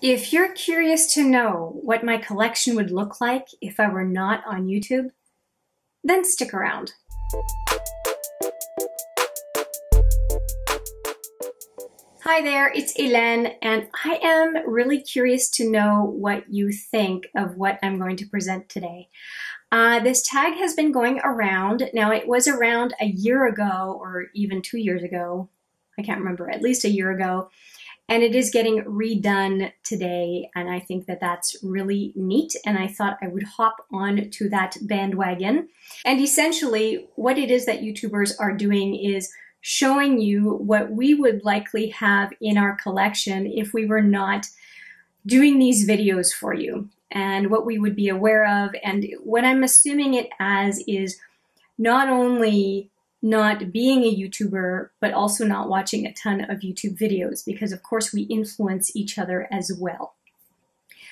If you're curious to know what my collection would look like if I were not on YouTube, then stick around. Hi there, it's Hélène, and I am really curious to know what you think of what I'm going to present today. This tag has been going around. Now, it was around a year ago, or even 2 years ago. I can't remember, at least a year ago. And it is getting redone today, and I think that that's really neat, and I thought I would hop on to that bandwagon. And essentially, what it is that YouTubers are doing is showing you what we would likely have in our collection if we were not doing these videos for you, and what we would be aware of. And what I'm assuming it as is not only not being a YouTuber, but also not watching a ton of YouTube videos, because of course we influence each other as well.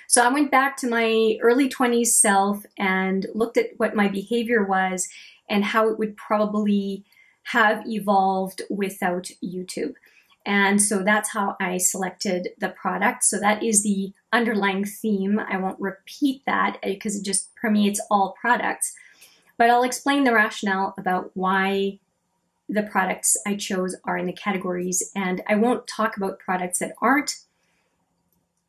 So I went back to my early 20s self and looked at what my behavior was and how it would probably have evolved without YouTube. And so that's how I selected the product. So that is the underlying theme. I won't repeat that because it just permeates all products. But I'll explain the rationale about why the products I chose are in the categories, and I won't talk about products that aren't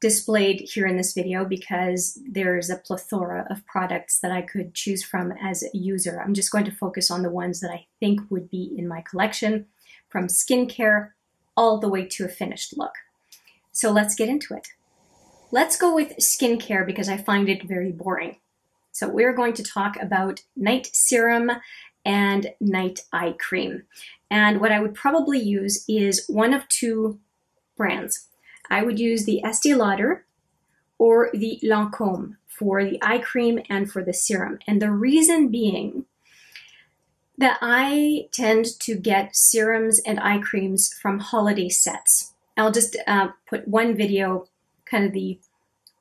displayed here in this video because there's a plethora of products that I could choose from as a user. I'm just going to focus on the ones that I think would be in my collection, from skincare all the way to a finished look. So let's get into it. Let's go with skincare because I find it very boring. So we're going to talk about night serum and night eye cream. And what I would probably use is one of two brands. I would use the Estee Lauder or the Lancôme for the eye cream and for the serum. And the reason being that I tend to get serums and eye creams from holiday sets. I'll just put one video, kind of the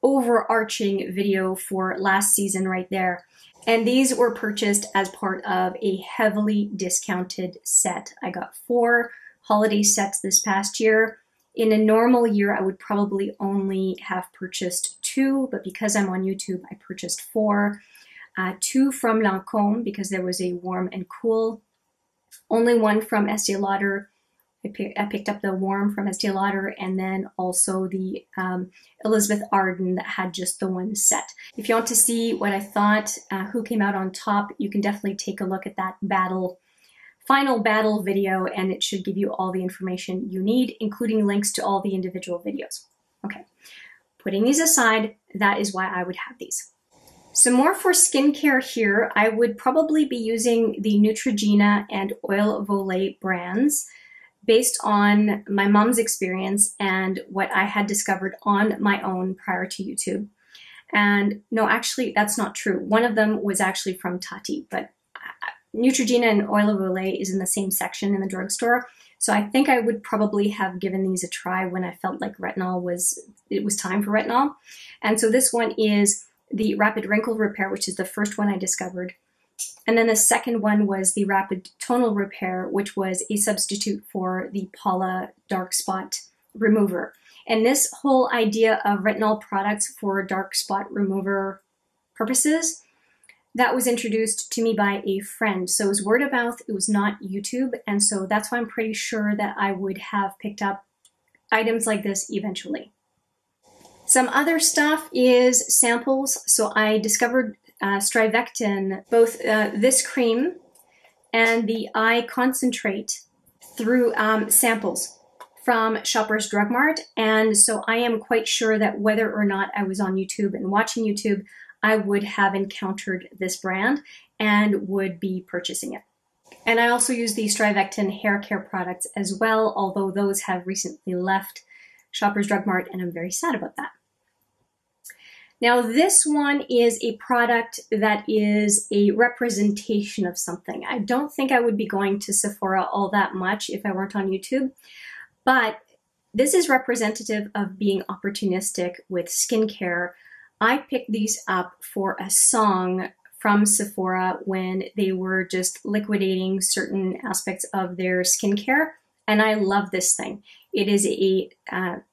overarching video for last season right there. And these were purchased as part of a heavily discounted set. I got 4 holiday sets this past year. In a normal year, I would probably only have purchased 2, but because I'm on YouTube, I purchased 4. 2 from Lancôme because there was a warm and cool. Only 1 from Estee Lauder. I picked up the warm from Estee Lauder, and then also the Elizabeth Arden that had just the one set. If you want to see what I thought, who came out on top, you can definitely take a look at that final battle video, and it should give you all the information you need, including links to all the individual videos. Okay, putting these aside, that is why I would have these. Some more for skincare here. I would probably be using the Neutrogena and Oil of Olay brands, based on my mom's experience and what I had discovered on my own prior to YouTube. And no, actually, that's not true. One of them was actually from Tati, but Neutrogena and Oil of Olay is in the same section in the drugstore. So I think I would probably have given these a try when I felt like it was time for retinol. And so this one is the Rapid Wrinkle Repair, which is the first one I discovered. And then the second one was the Rapid Tonal Repair, which was a substitute for the Paula Dark Spot Remover. And this whole idea of retinol products for dark spot remover purposes, that was introduced to me by a friend. So it was word of mouth, it was not YouTube. And so that's why I'm pretty sure that I would have picked up items like this eventually. Some other stuff is samples. So I discovered Strivectin, both this cream and the eye concentrate, through samples from Shoppers Drug Mart. And so I am quite sure that whether or not I was on YouTube and watching YouTube, I would have encountered this brand and would be purchasing it. And I also use the Strivectin hair care products as well, although those have recently left Shoppers Drug Mart, and I'm very sad about that. Now, this one is a product that is a representation of something. I don't think I would be going to Sephora all that much if I weren't on YouTube, but this is representative of being opportunistic with skincare. I picked these up for a song from Sephora when they were just liquidating certain aspects of their skincare, and I love this thing. It is a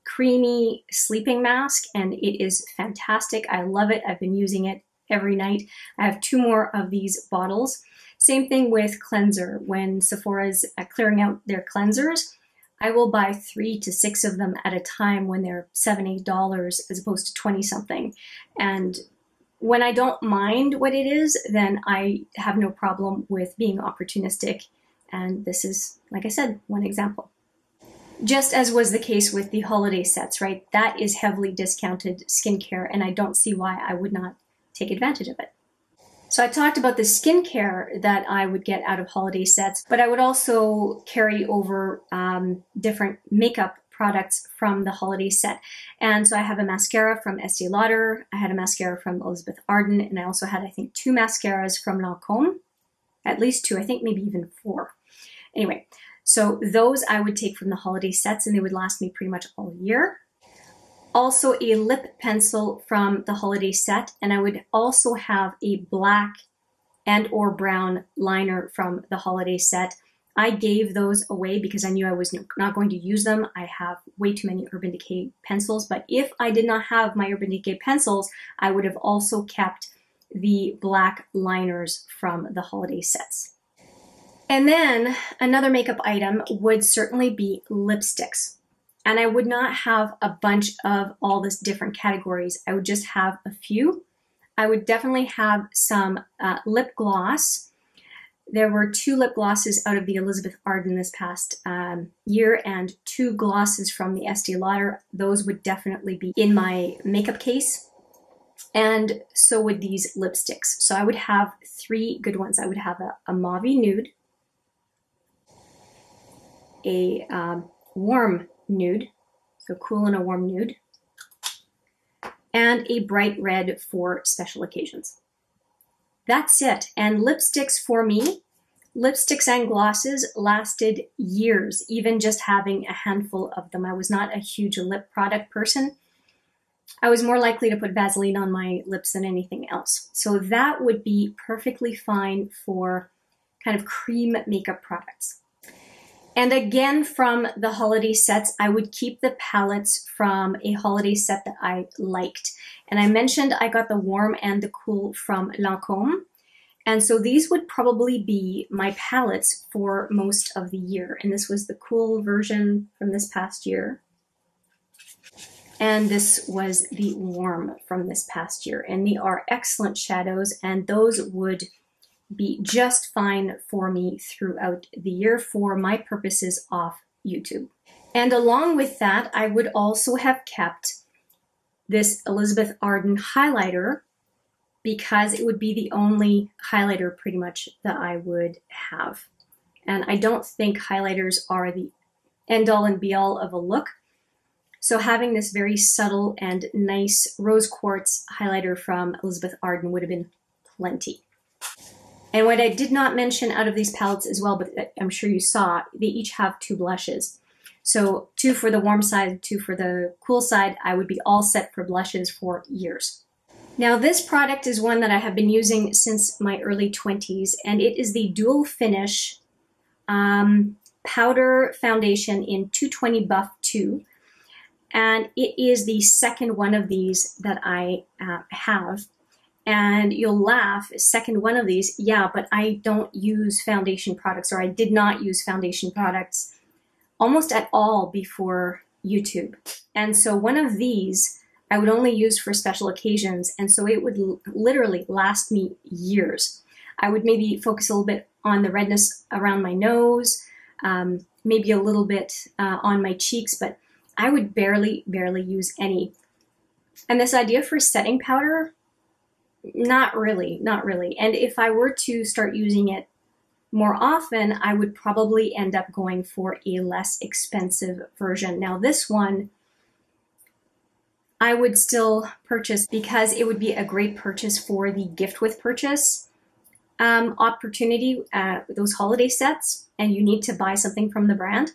creamy sleeping mask, and it is fantastic. I love it. I've been using it every night. I have 2 more of these bottles. Same thing with cleanser. When Sephora's clearing out their cleansers, I will buy 3 to 6 of them at a time when they're $7, $8 as opposed to 20 something. And when I don't mind what it is, then I have no problem with being opportunistic. And this is, like I said, one example. Just as was the case with the holiday sets, right? That is heavily discounted skincare, and I don't see why I would not take advantage of it. So I talked about the skincare that I would get out of holiday sets, but I would also carry over different makeup products from the holiday set. And so I have a mascara from Estee Lauder, I had a mascara from Elizabeth Arden, and I also had, I think, 2 mascaras from Lancome. At least 2, I think maybe even 4. Anyway, so those I would take from the holiday sets, and they would last me pretty much all year. Also a lip pencil from the holiday set, and I would also have a black and or brown liner from the holiday set. I gave those away because I knew I was not going to use them. I have way too many Urban Decay pencils, but if I did not have my Urban Decay pencils, I would have also kept the black liners from the holiday sets. And then another makeup item would certainly be lipsticks. And I would not have a bunch of all this different categories. I would just have a few. I would definitely have some lip gloss. There were 2 lip glosses out of the Elizabeth Arden this past year, and 2 glosses from the Estee Lauder. Those would definitely be in my makeup case. And so would these lipsticks. So I would have 3 good ones. I would have a mauve nude, a warm nude, so cool and a warm nude, and a bright red for special occasions. That's it. And lipsticks for me, lipsticks and glosses lasted years, even just having a handful of them. I was not a huge lip product person. I was more likely to put Vaseline on my lips than anything else. So that would be perfectly fine for kind of cream makeup products. And again, from the holiday sets, I would keep the palettes from a holiday set that I liked. And I mentioned I got the warm and the cool from Lancome. And so these would probably be my palettes for most of the year. And this was the cool version from this past year. And this was the warm from this past year. And they are excellent shadows, and those would be just fine for me throughout the year for my purposes off YouTube. And along with that, I would also have kept this Elizabeth Arden highlighter because it would be the only highlighter pretty much that I would have. And I don't think highlighters are the end all and be all of a look. So having this very subtle and nice rose quartz highlighter from Elizabeth Arden would have been plenty. And what I did not mention out of these palettes as well, but I'm sure you saw, they each have 2 blushes. So 2 for the warm side, 2 for the cool side. I would be all set for blushes for years. Now this product is one that I have been using since my early 20s, and it is the Dual Finish Powder Foundation in 220 Buff 2. And it is the second one of these that I have. And you'll laugh, second one of these, yeah, but I don't use foundation products, or I did not use foundation products almost at all before YouTube. And so one of these I would only use for special occasions, and so it would literally last me years. I would maybe focus a little bit on the redness around my nose, maybe a little bit on my cheeks, but I would barely use any. And this idea for setting powder, not really. And if I were to start using it more often, I would probably end up going for a less expensive version. Now this one, I would still purchase because it would be a great purchase for the gift with purchase opportunity, those holiday sets, and you need to buy something from the brand.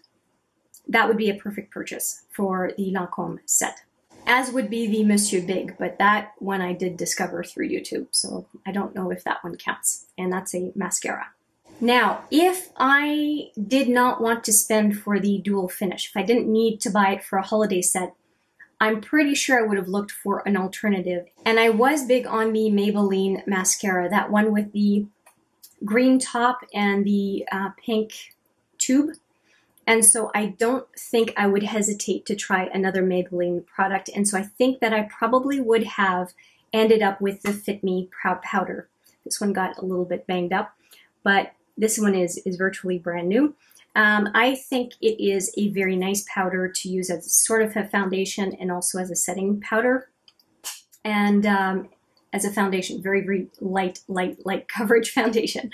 That would be a perfect purchase for the Lancome set, as would be the Monsieur Big, but that one I did discover through YouTube, so I don't know if that one counts, and that's a mascara. Now, if I did not want to spend for the dual finish, if I didn't need to buy it for a holiday set, I'm pretty sure I would have looked for an alternative. And I was big on the Maybelline mascara, that one with the green top and the pink tube. And so I don't think I would hesitate to try another Maybelline product. And so I think that I probably would have ended up with the Fit Me Proud Powder. This one got a little bit banged up, but this one is virtually brand new. I think it is a very nice powder to use as sort of a foundation and also as a setting powder. And as a foundation, very, very light coverage foundation.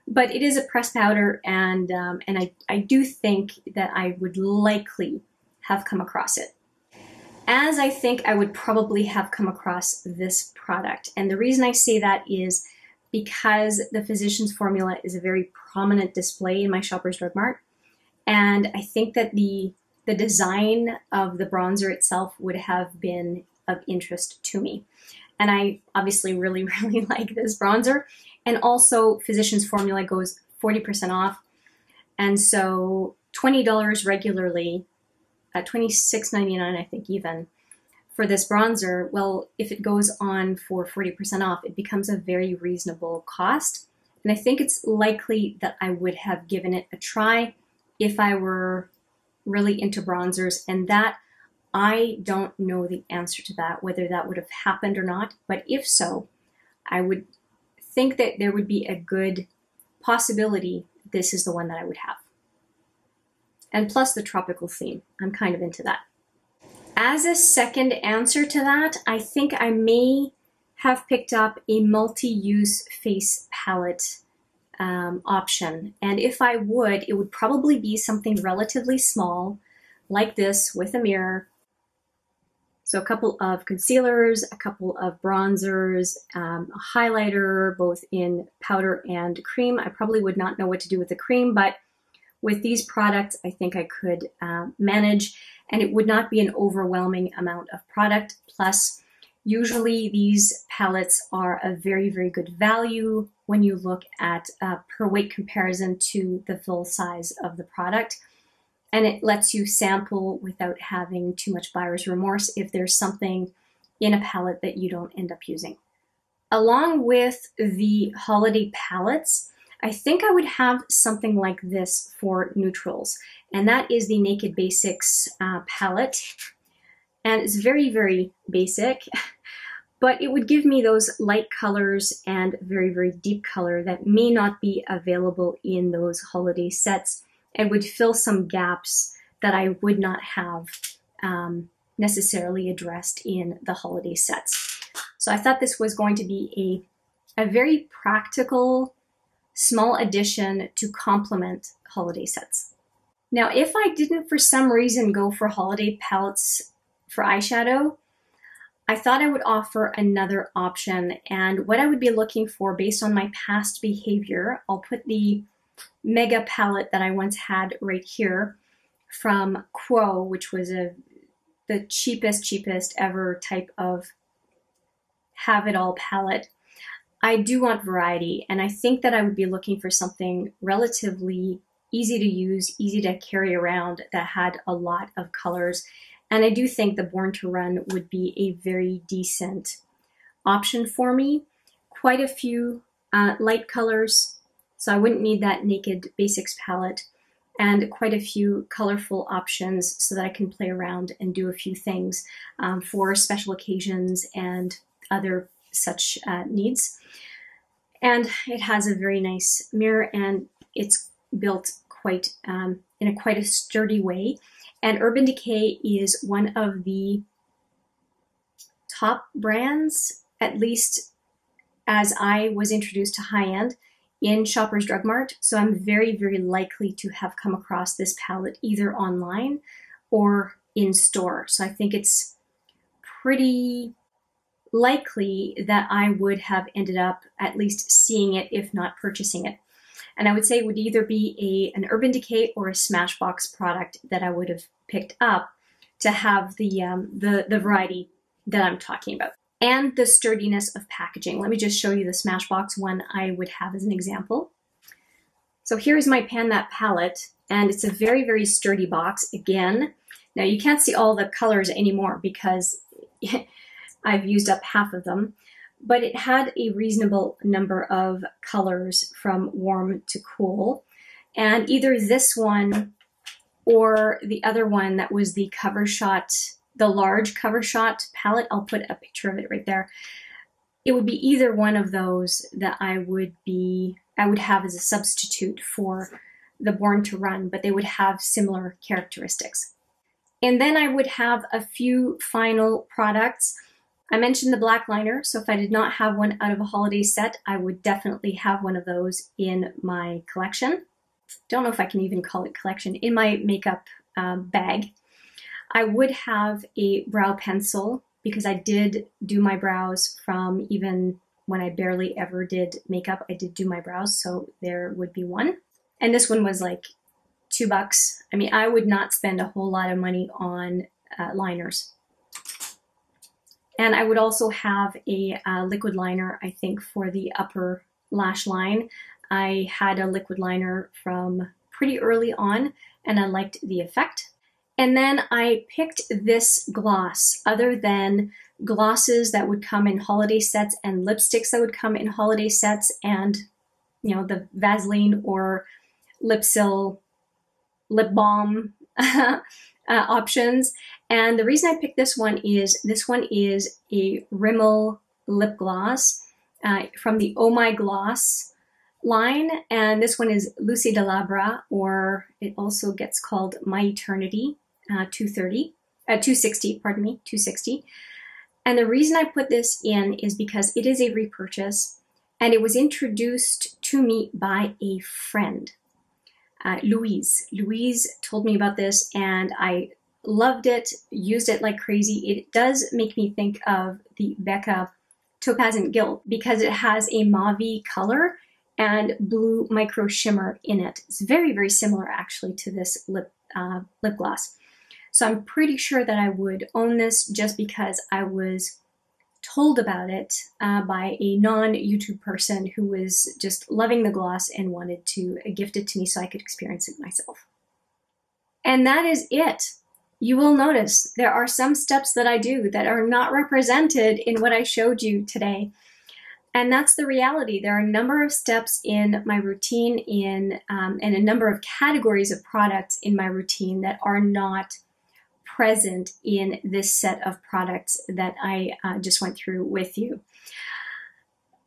But it is a pressed powder, and I do think that I would likely have come across it. As I think I would probably have come across this product. And the reason I say that is because the Physicians Formula is a very prominent display in my Shoppers Drug Mart. And I think that the design of the bronzer itself would have been of interest to me. And I obviously really, really like this bronzer. And also Physicians Formula goes 40% off. And so $20 regularly, $26.99 I think even, for this bronzer. Well, if it goes on for 40% off, it becomes a very reasonable cost. And I think it's likely that I would have given it a try if I were really into bronzers, and that I don't know the answer to that, whether that would have happened or not. But if so, I would think that there would be a good possibility this is the one that I would have. And plus the tropical theme, I'm kind of into that. As a second answer to that, I think I may have picked up a multi-use face palette option. And if I would, it would probably be something relatively small, like this with a mirror. So a couple of concealers, a couple of bronzers, a highlighter, both in powder and cream. I probably would not know what to do with the cream, but with these products, I think I could manage, and it would not be an overwhelming amount of product. Plus, usually these palettes are a very, very good value when you look at per weight comparison to the full size of the product. And it lets you sample without having too much buyer's remorse if there's something in a palette that you don't end up using. Along with the holiday palettes, I think I would have something like this for neutrals, and that is the Naked Basics palette. And it's very, very basic, but it would give me those light colors and very, very deep color that may not be available in those holiday sets, and would fill some gaps that I would not have necessarily addressed in the holiday sets. So I thought this was going to be a very practical, small addition to complement holiday sets. Now, if I didn't for some reason go for holiday palettes for eyeshadow, I thought I would offer another option. And what I would be looking for based on my past behavior, I'll put the Mega palette that I once had right here from Quo, which was the cheapest ever type of have-it-all palette. I do want variety, and I think that I would be looking for something relatively easy to use, easy to carry around, that had a lot of colors. And I do think the Born to Run would be a very decent option for me. Quite a few light colors, so I wouldn't need that Naked Basics palette, and quite a few colorful options so that I can play around and do a few things for special occasions and other such needs. And it has a very nice mirror, and it's built quite in quite a sturdy way. And Urban Decay is one of the top brands, at least as I was introduced to high-end in Shoppers Drug Mart. So I'm very, very likely to have come across this palette either online or in store. So I think it's pretty likely that I would have ended up at least seeing it, if not purchasing it. And I would say it would either be an Urban Decay or a Smashbox product that I would have picked up to have the variety that I'm talking about. And the sturdiness of packaging. Let me just show you the Smashbox one I would have as an example. So here's my Pan That palette, and it's a very, very sturdy box again. Now you can't see all the colors anymore because I've used up half of them, but it had a reasonable number of colors from warm to cool. And either this one or the other one that was the cover shot, the large cover shot palette, I'll put a picture of it right there. It would be either one of those that I would have as a substitute for the Born to Run, but they would have similar characteristics. And then I would have a few final products. I mentioned the black liner, so if I did not have one out of a holiday set, I would definitely have one of those in my collection. Don't know if I can even call it collection, in my makeup bag. I would have a brow pencil because I did do my brows from even when I barely ever did makeup. I did do my brows, so there would be one. And this one was like $2. I mean, I would not spend a whole lot of money on liners. And I would also have a liquid liner, I think, for the upper lash line. I had a liquid liner from pretty early on, and I liked the effect. And then I picked this gloss, other than glosses that would come in holiday sets and lipsticks that would come in holiday sets, and, you know, the Vaseline or Lipsil lip balm options. And the reason I picked this one is a Rimmel lip gloss from the Oh My Gloss line. And this one is Lucy de Labra, or it also gets called My Eternity 260, pardon me, 260. And the reason I put this in is because it is a repurchase, and it was introduced to me by a friend. Louise. Louise told me about this, and I loved it, used it like crazy. It does make me think of the Becca Topaz and Gilt because it has a mauve color and blue micro shimmer in it. It's very, very similar actually to this lip gloss. So I'm pretty sure that I would own this just because I was told about it by a non-YouTube person who was just loving the gloss and wanted to gift it to me so I could experience it myself. And that is it. You will notice there are some steps that I do that are not represented in what I showed you today. And that's the reality. There are a number of steps in my routine and a number of categories of products in my routine that are not present in this set of products that I just went through with you.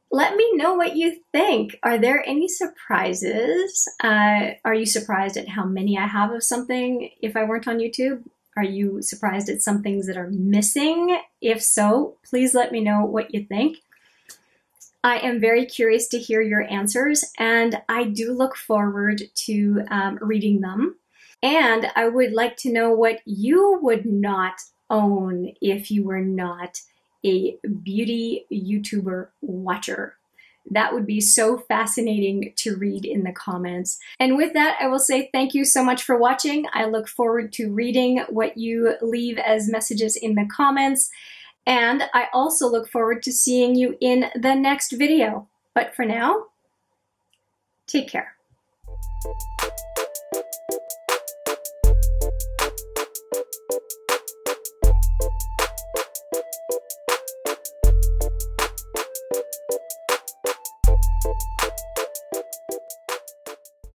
Let me know what you think. Are there any surprises? Are you surprised at how many I have of something if I weren't on YouTube? Are you surprised at some things that are missing? If so, please let me know what you think. I am very curious to hear your answers, and I do look forward to reading them. And I would like to know what you would not own if you were not a beauty YouTuber watcher. That would be so fascinating to read in the comments. And with that, I will say thank you so much for watching. I look forward to reading what you leave as messages in the comments. And I also look forward to seeing you in the next video. But for now, take care.